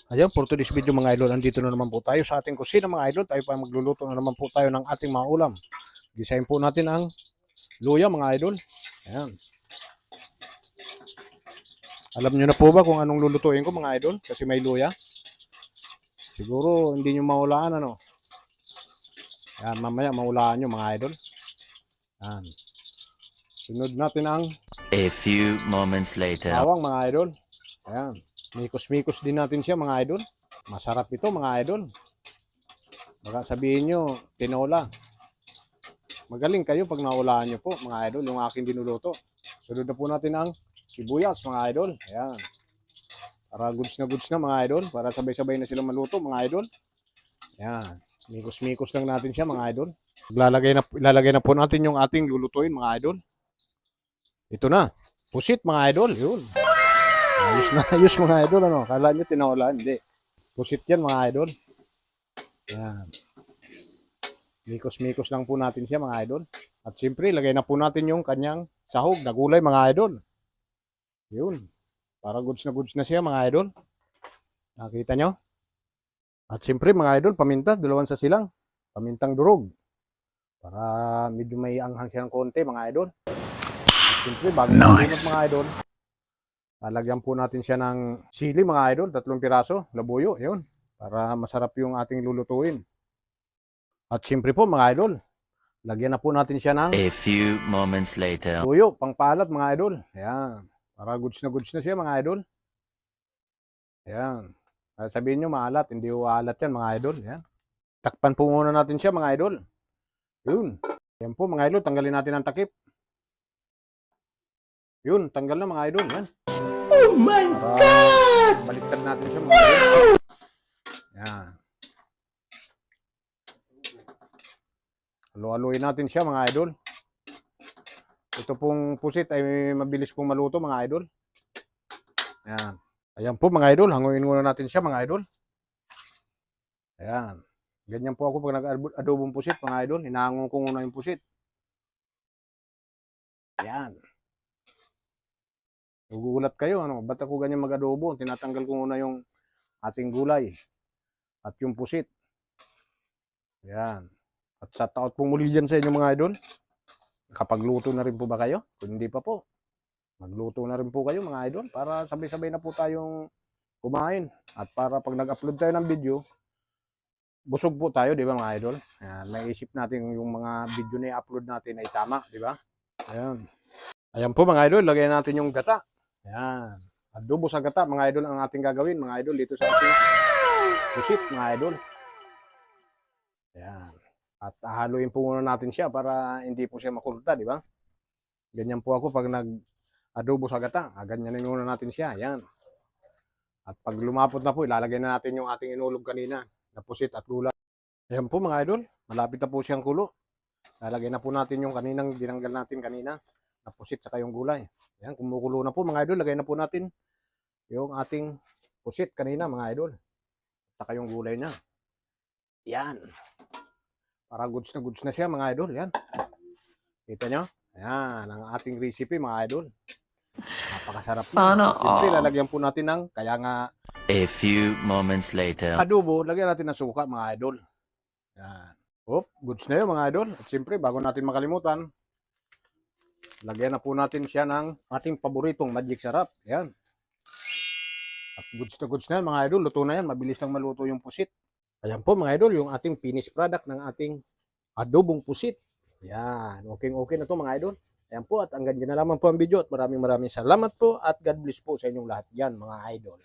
Ayan, for today's video mga idol, andito na naman po tayo sa ating kusina mga idol. Tayo pa magluluto na naman po tayo ng ating mga ulam. Gisahin po natin ang luya mga idol. Ayan. Alam nyo na po ba kung anong lulutuin ko mga idol? Kasi may luya. Siguro hindi nyo maulaan ano. Ayan, mamaya maulaan nyo mga idol. Ayan. Sunod natin ang A few moments later. bawang mga idol. Ayan. Mikos-mikos din natin siya mga idol. Masarap ito mga idol. Baka sabihin nyo, tinola. Magaling kayo pag naulaan nyo po mga idol yung aking dinuluto. Sunod na po natin ang sibuyas mga idol. Ayan. Para goods na mga idol. Para sabay-sabay na silang maluto mga idol. Ayan. Mikos-mikos lang natin siya mga idol. Ilalagay na po natin yung ating lulutuin mga idol. Ito na. Pusit mga idol. Yun. Ayos na ayos mga idol. Ano? Kala nyo tinaulan. Hindi. Pusit yan mga idol. Ayan. Mikos-mikos lang po natin siya mga idol. At siyempre, lagay na po natin yung kanyang sahog na gulay mga idol. Yun. Para goods na siya mga idol. Nakita nyo? At siyempre mga idol, paminta, dalawan sa silang. Pamintang durog. Para medyo may anghang siya ng konti mga idol. At siyempre, bago nice. Mga idol, lalagyan po natin siya ng sili mga idol, 3 piraso, labuyo, yun. Para masarap yung ating lulutuin. At siyempre po mga idol, lagyan na po natin siya ng A few moments later. tuyo, pangpalat mga idol. Ayan. Para goods na siya mga idol. Ayan. Sabihin nyo maalat, hindi maalat yan mga idol. Ayan. Takpan po muna natin siya mga idol. Yun. Ayan po mga idol, tanggalin natin ang takip. Yun, tanggal na mga idol. Ayan. Oh my God! Baliktad natin siya mga idol. Ayan. Halo-haloyin natin siya mga idol. Ito pong pusit ay mabilis pong maluto mga idol. Ayan. Ayan po mga idol, hanguin muna natin siya mga idol. Ayan. Ganyan po ako pag nag-adobong pusit mga idol. Hinahangon ko muna yung pusit. Ayan. Nagugulat kayo, ano? Ba't ako ganyan mag-adobo? Tinatanggal ko muna yung ating gulay at yung pusit. Ayan. At sa taot pong muli dyan sa inyo mga idol. Nakapagluto na rin po ba kayo? Kung hindi pa po, magluto na rin po kayo mga idol para sabay-sabay na po tayong kumain. At para pag nag-upload tayo ng video, busog po tayo, di ba mga idol? Ayan, naisip natin yung mga video na i-upload natin ay tama, di ba? Ayan. Ayan po mga idol, lagyan natin yung gata. Ayan. Adobo sa gata mga idol ang ating gagawin mga idol dito sa ating pusit mga idol. Ayan. At haluin po muna natin siya para hindi po siya makulta, di ba? Ganyan po ako pag nag-adobo sa gata. Ganyan muna natin siya. Ayan. At pag lumapot na po, ilalagay na natin yung ating inulog kanina na pusit at gulay. Ayan po mga idol, malapit na po siyang kulo. Lalagay na po natin yung kaninang dinanggal natin kanina na pusit saka yung gulay. Ayan, kumukulo na po mga idol, lagay na po natin yung ating pusit kanina mga idol. Saka yung gulay na. Ayan. Para goods na siya mga idol. Ayan. Kita nyo? Ayan, ang ating recipe mga idol. Napakasarap na. Sana Siyempre, lalagyan po natin ng, kaya nga, A few moments later. adobo, lagyan natin ng suka mga idol. Ayan. Goods na yun mga idol. At siyempre, bago natin makalimutan, lagyan na po natin siya ng ating paboritong magic sarap. Ayan. At goods na yan mga idol. Luto na yan. Mabilis lang maluto yung pusit. Ayan po mga idol, yung ating finished product ng ating adobong pusit. Ayan. Okay na to mga idol. Ayan po at hanggang dyan na lamang po ang video at maraming salamat po at God bless po sa inyong lahat yan mga idol.